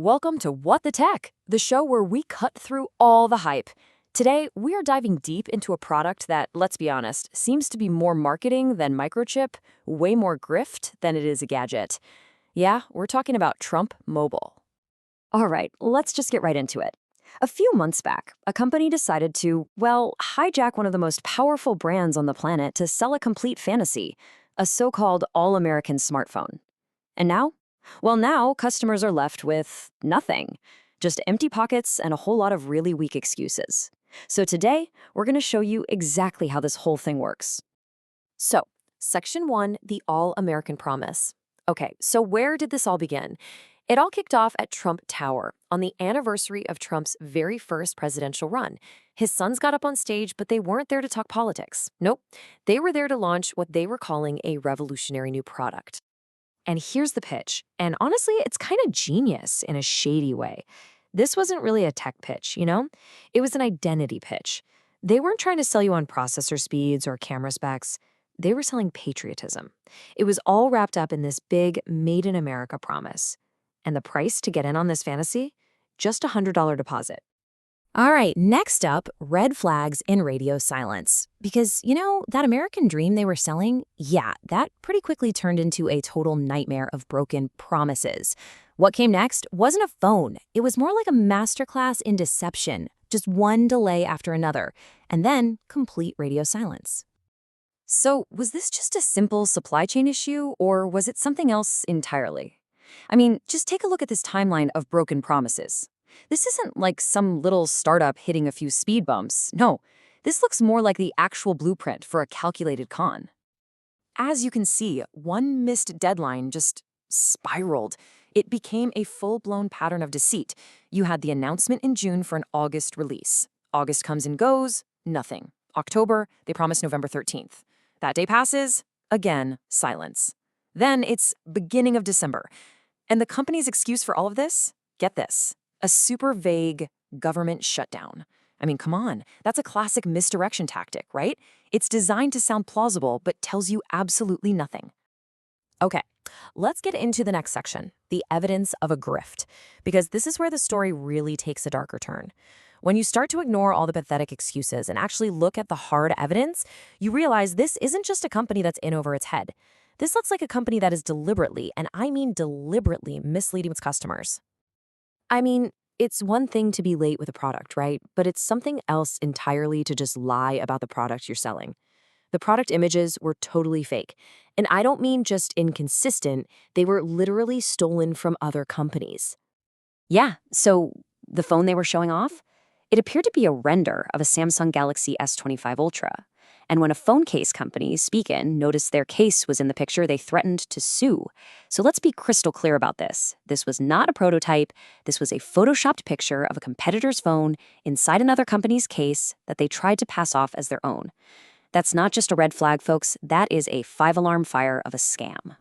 Welcome to What the Tech, the show where we cut through all the hype. Today, we are diving deep into a product that, let's be honest, seems to be more marketing than microchip, way more grift than it is a gadget. Yeah, we're talking about Trump Mobile. All right, let's just get right into it. A few months back, a company decided to, hijack one of the most powerful brands on the planet to sell a complete fantasy, a so-called all-American smartphone. And now? Well, now customers are left with nothing, just empty pockets and a whole lot of really weak excuses. So today, we're going to show you exactly how this whole thing works. So, Section 1, the All-American Promise. Okay, so where did this all begin? It all kicked off at Trump Tower on the anniversary of Trump's very first presidential run. His sons got up on stage, but they weren't there to talk politics. Nope, they were there to launch what they were calling a revolutionary new product. And here's the pitch. And honestly, it's kind of genius in a shady way. This wasn't really a tech pitch, you know? It was an identity pitch. They weren't trying to sell you on processor speeds or camera specs. They were selling patriotism. It was all wrapped up in this big Made in America promise. And the price to get in on this fantasy? Just a $100 deposit. All right, next up, red flags in radio silence. Because, that American dream they were selling, that pretty quickly turned into a total nightmare of broken promises. What came next wasn't a phone. It was more like a masterclass in deception, just one delay after another, and then complete radio silence. So, was this just a simple supply chain issue, or was it something else entirely? I mean, just take a look at this timeline of broken promises. This isn't like some little startup hitting a few speed bumps. No, this looks more like the actual blueprint for a calculated con. As you can see, one missed deadline just spiraled. It became a full-blown pattern of deceit. You had the announcement in June for an August release. August comes and goes, nothing. October, they promise November 13th. That day passes, again, silence. Then it's beginning of December. And the company's excuse for all of this? Get this. A super vague government shutdown. I mean, come on, that's a classic misdirection tactic, right? It's designed to sound plausible, but tells you absolutely nothing. Okay, let's get into the next section, the evidence of a grift, because this is where the story really takes a darker turn. When you start to ignore all the pathetic excuses and actually look at the hard evidence, you realize this isn't just a company that's in over its head. This looks like a company that is deliberately, and I mean deliberately, misleading its customers. I mean, it's one thing to be late with a product, right? But it's something else entirely to just lie about the product you're selling. The product images were totally fake. And I don't mean just inconsistent, they were literally stolen from other companies. Yeah, so the phone they were showing off? It appeared to be a render of a Samsung Galaxy S25 Ultra. And when a phone case company, Speakin, noticed their case was in the picture, they threatened to sue. So let's be crystal clear about this. This was not a prototype. This was a photoshopped picture of a competitor's phone inside another company's case that they tried to pass off as their own. That's not just a red flag, folks. That is a 5-alarm fire of a scam.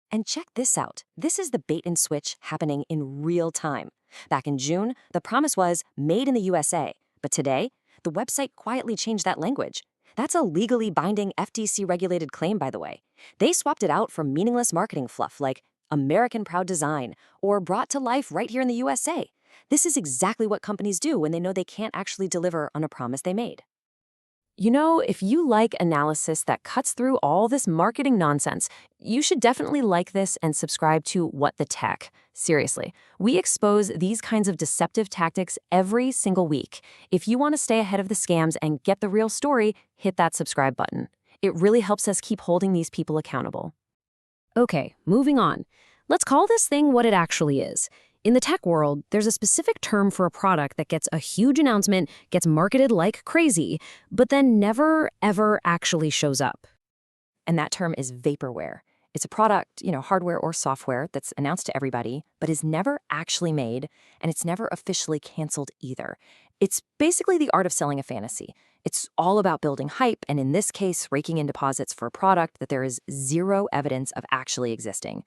And check this out. This is the bait and switch happening in real time. Back in June, the promise was made in the USA. But today, the website quietly changed that language. That's a legally binding FTC-regulated claim, by the way. They swapped it out for meaningless marketing fluff like American Proud Design or brought to life right here in the USA. This is exactly what companies do when they know they can't actually deliver on a promise they made. If you like analysis that cuts through all this marketing nonsense, you should definitely like this and subscribe to What the Tech. Seriously, we expose these kinds of deceptive tactics every single week. If you want to stay ahead of the scams and get the real story, hit that subscribe button. It really helps us keep holding these people accountable. Okay, moving on. Let's call this thing what it actually is. In the tech world, there's a specific term for a product that gets a huge announcement, gets marketed like crazy, but then never, ever actually shows up. And that term is vaporware. It's a product, hardware or software that's announced to everybody, but is never actually made, and it's never officially canceled either. It's basically the art of selling a fantasy. It's all about building hype, and in this case, raking in deposits for a product that there is zero evidence of actually existing.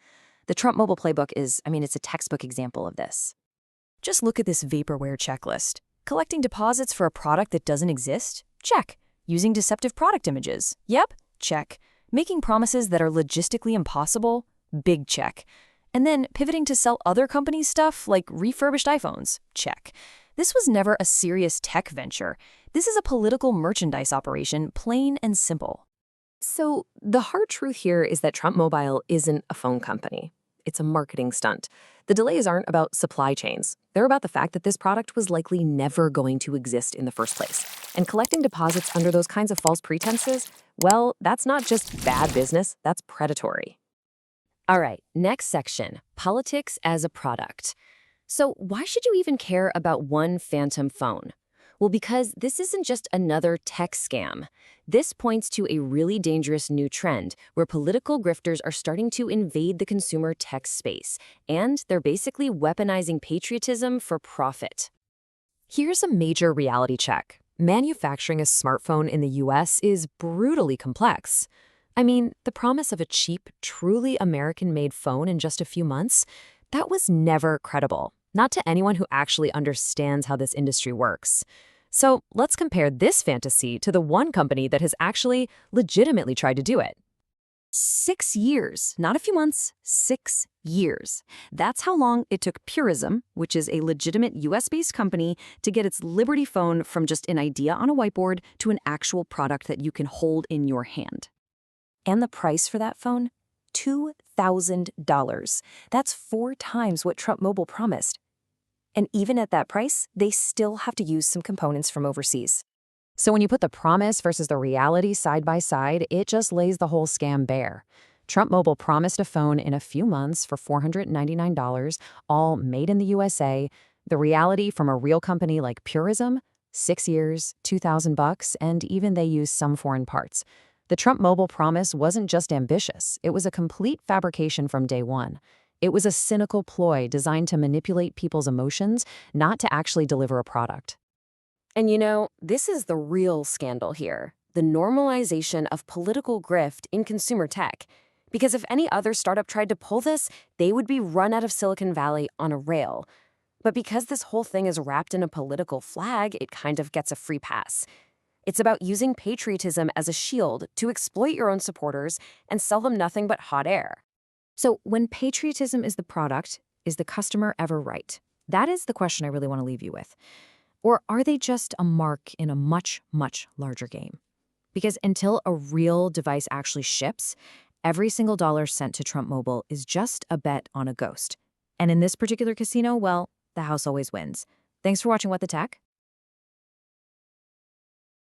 The Trump Mobile playbook is, it's a textbook example of this. Just look at this vaporware checklist. Collecting deposits for a product that doesn't exist? Check. Using deceptive product images? Yep, check. Making promises that are logistically impossible? Big check. And then pivoting to sell other companies' stuff like refurbished iPhones. Check. This was never a serious tech venture. This is a political merchandise operation, plain and simple. So the hard truth here is that Trump Mobile isn't a phone company. It's a marketing stunt. The delays aren't about supply chains. They're about the fact that this product was likely never going to exist in the first place. And collecting deposits under those kinds of false pretenses, well, that's not just bad business, that's predatory. All right, next section, politics as a product. So why should you even care about one phantom phone? Well, because this isn't just another tech scam. This points to a really dangerous new trend where political grifters are starting to invade the consumer tech space, and they're basically weaponizing patriotism for profit. Here's a major reality check. Manufacturing a smartphone in the US is brutally complex. I mean, the promise of a cheap, truly American-made phone in just a few months, that was never credible. Not to anyone who actually understands how this industry works. So let's compare this fantasy to the one company that has actually legitimately tried to do it. 6 years, not a few months, 6 years. That's how long it took Purism, which is a legitimate US-based company, to get its Liberty phone from just an idea on a whiteboard to an actual product that you can hold in your hand. And the price for that phone? $2,000. That's 4 times what Trump Mobile promised. And even at that price, they still have to use some components from overseas. So when you put the promise versus the reality side by side, it just lays the whole scam bare. Trump Mobile promised a phone in a few months for $499, all made in the USA. The reality from a real company like Purism, 6 years, $2,000, and even they use some foreign parts. The Trump Mobile promise wasn't just ambitious, it was a complete fabrication from day one. It was a cynical ploy designed to manipulate people's emotions, not to actually deliver a product. And you know, this is the real scandal here, the normalization of political grift in consumer tech. Because if any other startup tried to pull this, they would be run out of Silicon Valley on a rail. But because this whole thing is wrapped in a political flag, it kind of gets a free pass. It's about using patriotism as a shield to exploit your own supporters and sell them nothing but hot air. So when patriotism is the product, is the customer ever right? That is the question I really want to leave you with. Or are they just a mark in a much, much larger game? Because until a real device actually ships, every single dollar sent to Trump Mobile is just a bet on a ghost. And in this particular casino, well, the house always wins. Thanks for watching What the Tech.